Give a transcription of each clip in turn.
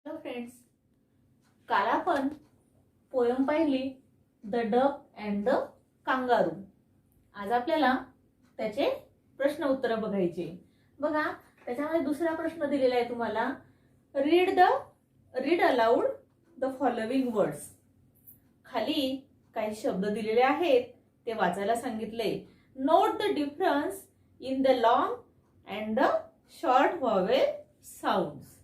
Hello friends, काल आपण poem पाहिली the duck and the kangaroo. आज आपल्याला त्याचे प्रश्न उत्तर बघायचे. बघा, त्याच्यामध्ये दुसरा प्रश्न दिलेला आहे तुम्हाला. Read aloud the following words. खाली काही शब्द दिलेले आहेत, ते वाचायला सांगितले. Note the difference in the long and the short vowel sounds.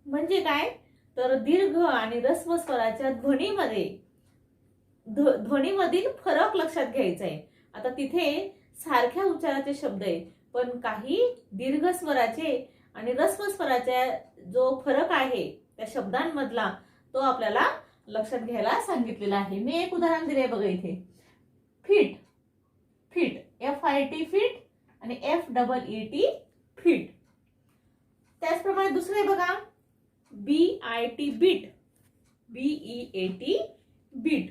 म्हणजे काय, तर दीर्घ आणि ऱ्हस्व स्वराच्या ध्वनीमधील फरक लक्षात घ्यायचा आहे. आता तिथे सारख्या उच्चाराचे शब्द आहे, पण काही दीर्घ स्वराचे आणि ऱ्हस्व स्वराचा जो फरक आहे त्या शब्दांमधला, तो आपल्याला लक्षात घ्यायला सांगितलेला आहे. मी एक उदाहरण दिले बघा इथे. फीट, फीट, FIT फीट आणि FEET फीट. त्याचप्रमाणे दुसरे बघा, BIT बीट, BEAT बीट.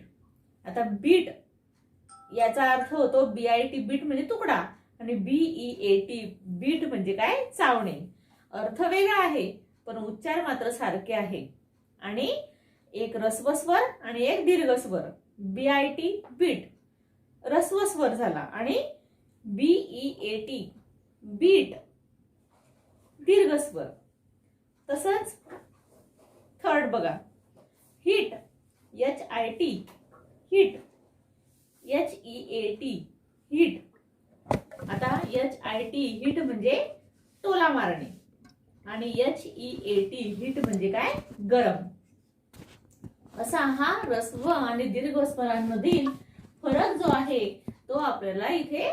आता बीट याचा अर्थ होतो BIT बीट म्हणजे तुकडा आणि BEAT बीट म्हणजे काय, चावणे. अर्थ वेगळा आहे पण उच्चार मात्र सारखे आहे. आणि एक ऱ्हस्व स्वर आणि एक दीर्घ स्वर. BIT बीट ऱ्हस्व स्वर झाला आणि BEAT बीट दीर्घ स्वर. तसंच थर्ड बघा, hit, HIT hit, HEAT hit. आता HIT हिट म्हणजे टोला मारणे आणि HEAT हिट म्हणजे काय, गरम. असा हा ऱ्हस्व आणि दीर्घ स्वरांमधील फरक जो आहे तो आपल्याला इथे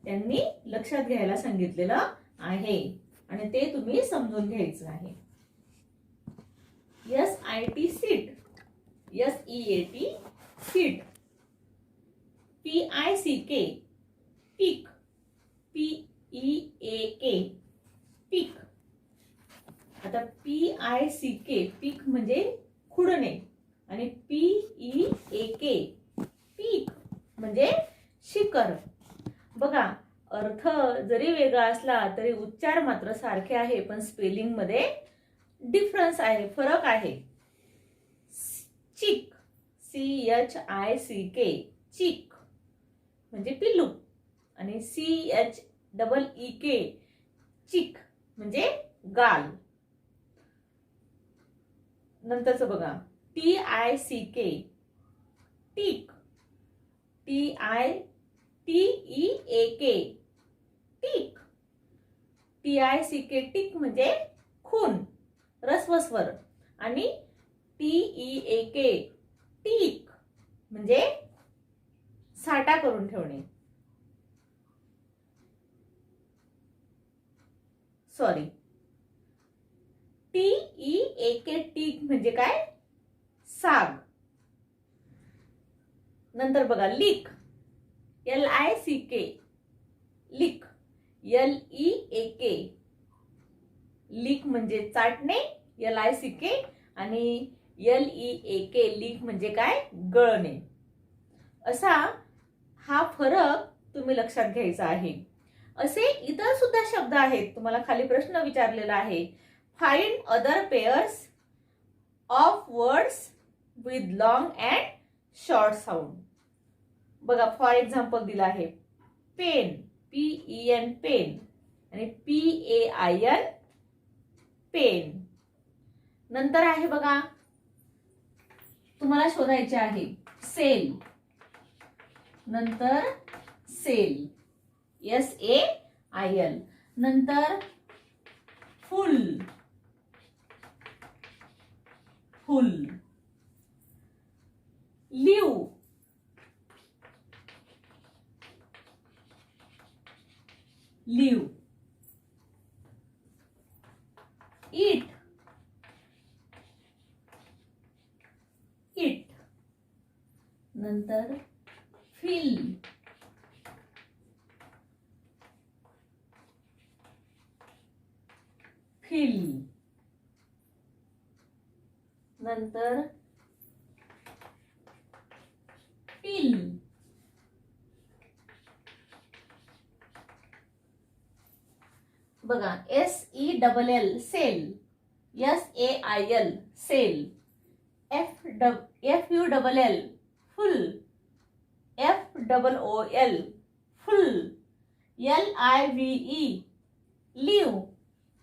त्यांनी लक्षात घ्यायला सांगितलेलं आहे आणि ते तुम्ही समजून घ्यायचं आहे. SIT seat, SEAT seat, PICK पीक, PEAK पीक. आता PICK पीक म्हणजे खुडणे आणि PEAK पीक म्हणजे शिखर. बघा, अर्थ जरी वेगळा असला तरी उच्चार मात्र सारखे आहे, पण स्पेलिंग मध्ये डिफरन्स आहे, फरक आहे. चिक, CHICK चिक म्हणजे पिल्लू आणि CHEEK चिक म्हणजे गाल. नंतरच बघा, TICK टीक, TITEAK टीक. TICK टीक म्हणजे खून ऱ्हस्व स्वर आणि TEAK टीक म्हणजे साठा करून ठेवणे. सॉरी, TEAK टीक म्हणजे काय, साग. नंतर बघा, lick, LICK lick, LEAK leak म्हणजे चाटणे, LICK आणि LEAK लिक म्हणजे काय, गळणे. असा हा फरक तुम्ही लक्षात घ्यायचा आहे. असे इतर सुद्धा शब्द आहेत. तुम्हाला खाली प्रश्न विचारलेला आहे. Find other pairs of words with long and short sound. बघा, फॉर एक्झाम्पल दिला आहे. पेन, PEN पेन आणि PAIN पेन. नंतर आहे बघा, तुम्हाला शोधायचे आहे. सेल, नंतर सेल SAIL. नंतर full, fool. Live, leave. Eat, it. नंतर फील, फील. नंतर फील. बघा, SELL sell, SAIL sail, FULL full, FOOL full, LIVE live,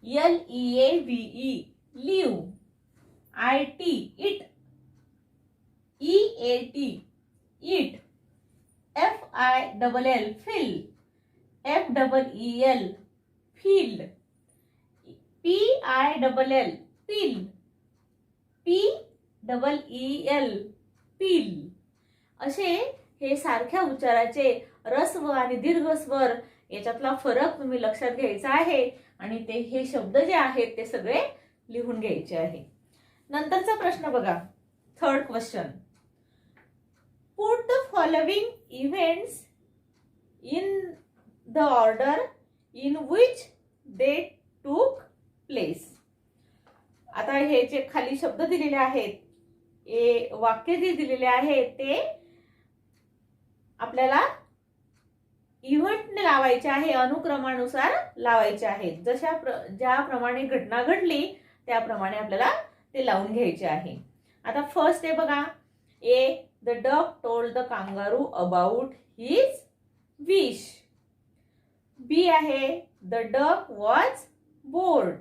LEAVE live, IT it, EAT eat, FILL fill, FEEL feel, PILL pill, PEEL peel. असे हे सारख्या उच्चाराचे रस्व आणि दीर्घ स्वर याच्यातला फरक तुम्ही लक्षात घ्यायचा आहे आणि ते हे शब्द जे आहेत ते सगळे लिहून घ्यायचे आहे. नंतरचा प्रश्न बघा, third question. Put the following events in the order in which दे टूक प्लेस. आता हे जे खाली शब्द दिलेले आहेत, वाक्य जे दिलेले आहेत ते आपल्याला इव्हेंटने लावायचे आहे, अनुक्रमानुसार लावायचे आहेत. ज्याप्रमाणे घटना घडली त्याप्रमाणे आपल्याला ते लावून घ्यायचे आहे. आता फर्स्ट आहे बघा, the duck told the kangaroo about his wish. B आहे, the duck was bored.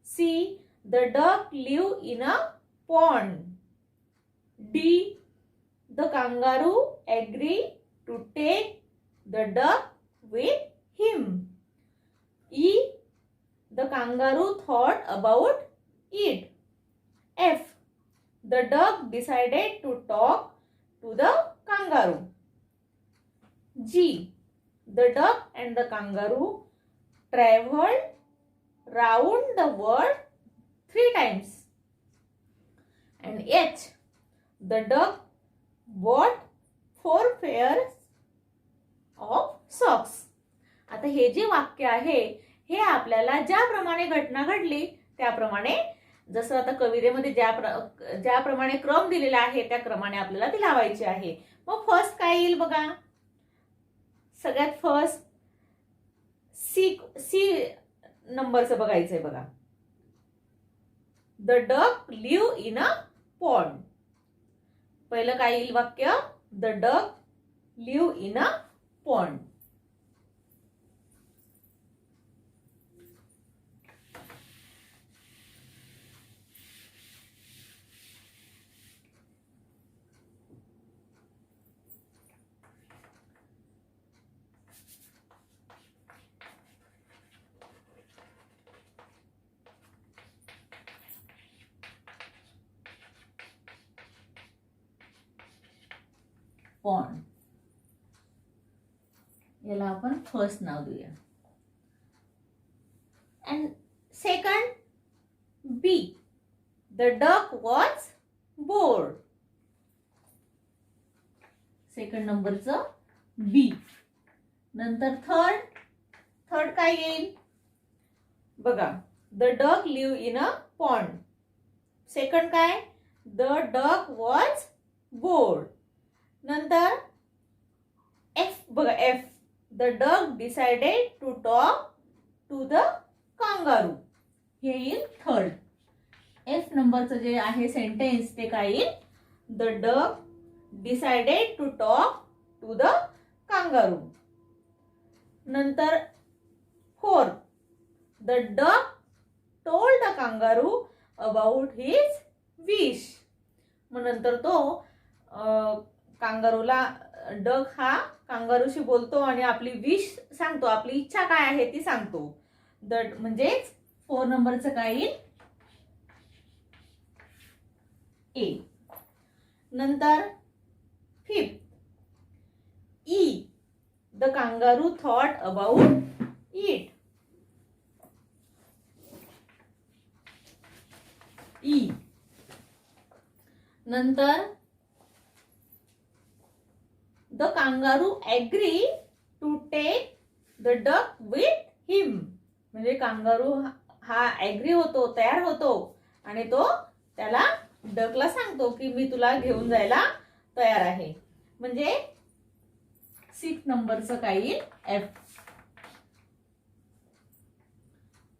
C, the duck live in a pond. D, the kangaroo agree to take the duck with him. E, the kangaroo thought about it. F, the duck decided to talk to the kangaroo. G, the duck and the kangaroo traveled round the world 3 times. And H, the duck bought 4 pairs of socks. आता हे जे वाक्य आहे हे आपल्याला ज्याप्रमाणे घटना घडली त्याप्रमाणे, जसं आता कवितेमध्ये ज्याप्रमाणे क्रम दिलेला आहे त्या क्रमाने आपल्याला ती लावायची आहे. मग फर्स्ट काय येईल बघा, सगळ्यात फर्स्ट सी नंबरचं बघायचंय बघा. The duck live in a pond. पहिलं काय येईल वाक्य, the duck live in a pond. Pond. याला आपण फर्स्ट नाव देऊया. And second B, the duck was bored. Second नंबरचं बी. नंतर थर्ड काय येईल बघा, the duck live in a pond. Second काय, द डक वॉज बोर्ड. नंतर एफ बघा, F, the duck decided to talk to the kangaroo. हे येईल थर्ड. एफ नंबरचं जे आहे सेंटेन्स ते काय येईल, the duck decided to talk to the kangaroo. नंतर fourth, the duck told the kangaroo about his wish. मग नंतर तो कांगारूला, डक हा कांगारूशी बोलतो आणि आपली विश सांगतो, आपली इच्छा काय आहे ती सांगतो. म्हणजेच 4 नंबरचं काय येईल, ए. नंतर fifth, E, the kangaroo thought about it. E. नंतर the kangaroo agree to take the duck with him. म्हणजे कांगारू हा ऍग्री होतो, तयार होतो आणि तो त्याला डकला सांगतो की मी तुला घेऊन जायला तयार आहे. म्हणजे 6 नंबरचं काय येईल, एफ.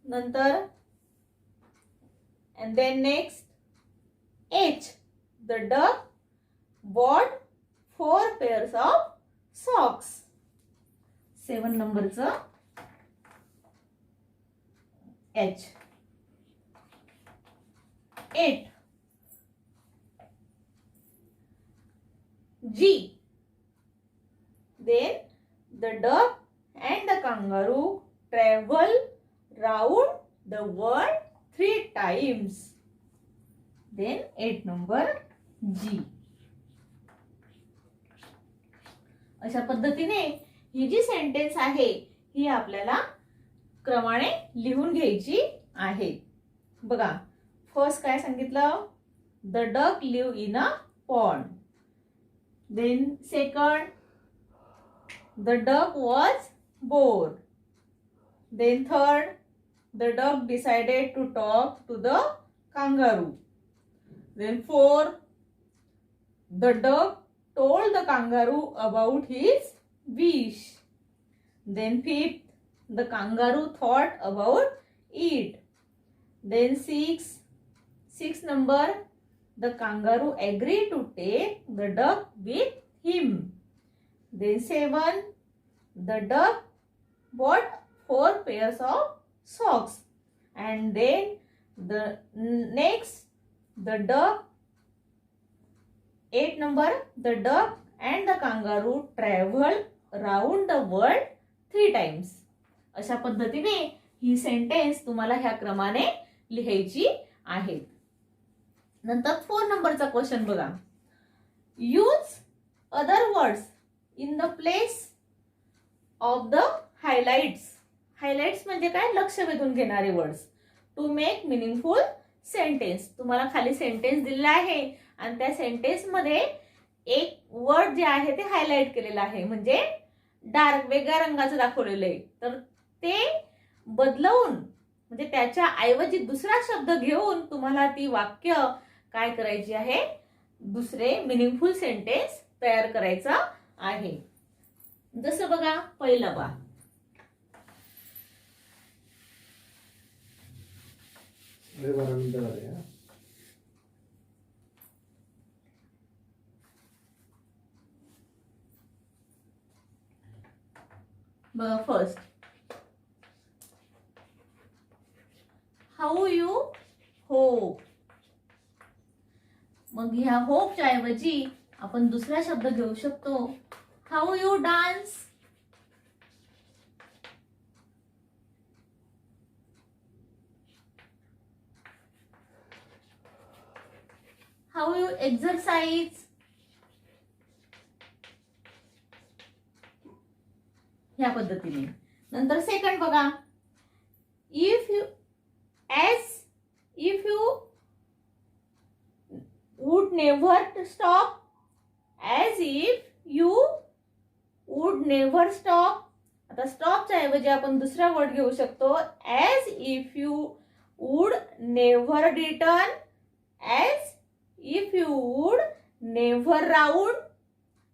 नंतर And then next H. The duck bought 4 pairs of socks. 7 नंबरचं H. 8. G. Then the duck and the kangaroo travel round the world 3 times. Then 8 number G. अशा पद्धतीने ही जी सेंटेन्स आहे ही आपल्याला क्रमाने लिहून घ्यायची आहे. बघा, फर्स्ट काय सांगितलं? The duck live in a pond. Then second, the duck was bored. Then third, the duck decided to talk to the kangaroo. Then fourth, the duck told the kangaroo about his wish. Then fifth, the kangaroo thought about it. Then sixth number, the kangaroo agreed to take the duck with him. Then 7, the duck bought 4 pairs of socks. And then the next, the duck, 8 number, the duck and the kangaroo traveled round the world 3 times. अशा पद्धतीने ही sentence तुम्हाला ह्या क्रमाने लिहायची आहे. नंतर 4 नंबरचा question बघा. Use other words in the place of the highlights. Highlights म्हणजे काय? लक्ष वेधून घेणारे words. To make meaningful sentence. तुम्हाला खाली सेंटेन्स दिलेला आहे आणि त्या सेंटेन्स मध्ये एक वर्ड जे आहे ते हायलाइट केलेलं आहे, म्हणजे डार्क वेगळ्या रंगाचं दाखवलेलं आहे. तर ते बदलवून म्हणजे त्याच्या ऐवजी दुसरा शब्द घेऊन तुम्हाला ती वाक्य काय करायची आहे? दुसरे मिनिंगफुल सेंटेन्स तयार करायचा आहे. जसं बघा, पहिलं बा, फर्स्ट, हाऊ यू होप. मग ह्या होपच्या ऐवजी आपण दुसरा शब्द घेऊ शकतो, how you dance. How you exercise. ह्या पद्धतीने. नंतर सेकंड बघा, if you would never stop. As if you would never stop. आता स्टॉपच्या ऐवजी आपण दुसरा वर्ड घेऊ शकतो, as if you would never return. As if you would never round.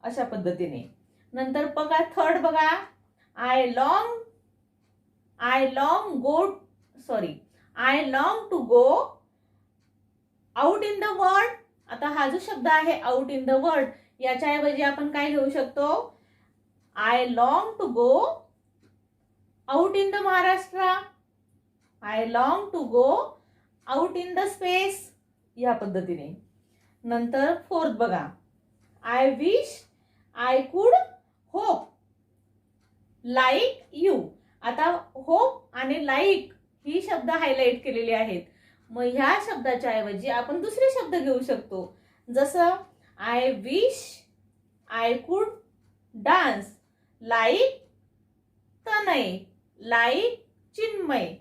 अशा पद्धतीने. नंतर बघा, थर्ड बघा, I long to go out in the world. आता हा जो शब्द आहे आउट इन द वर्ल्ड, याच्या ऐवजी आपण काय घेऊ शकतो? I long to go out in the Maharashtra. I long to go out in the space. या पद्धतीने. नंतर फोर्थ बघा, I wish I could hope like you. आता होप आणि लाईक ही शब्द हायलाइट केलेले आहेत. मग ह्या शब्दाच्या ऐवजी आपण दुसरे शब्द घेऊ शकतो, जसं I wish I could dance. Like Tanay, like Chinmay.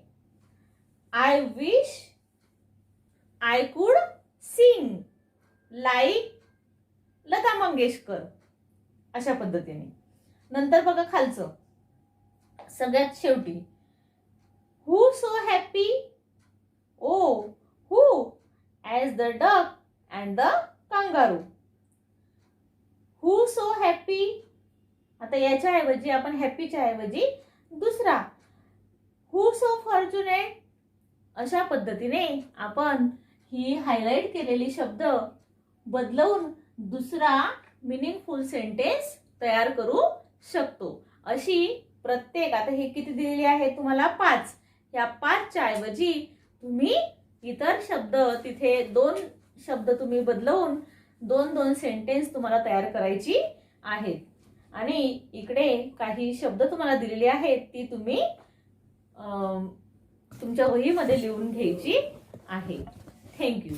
I wish I could sing, like Lata Mangeshkar. अशा पद्धतीने. नंतर बघा खालचं सगळ्यात शेवटी, who so happy. Oh who as the duck and the kangaroo. Who so happy. आता याच्या ऐवजी आपण हॅपीच्या ऐवजी दुसरा, हू सो फॉर्च्युनेट. अशा पद्धतीने आपण ही हायलाइट केलेली शब्द बदलवून दुसरा मीनिंगफुल सेंटेन्स तयार करू शकतो. अशी प्रत्येक, आता हे किती दिलेली आहे तुम्हाला 5, या 5च्या ऐवजी तुम्ही इतर शब्द तिथे 2 शब्द तुम्ही बदलवून 2-2 सेंटेन्स तुम्हाला तयार करायची आहेत. आणि इकडे काही शब्द तुम्हाला दिलेले आहेत ती तुम्ही तुमच्या वहीमध्ये लिहून घ्यायची आहे. थँक्यू.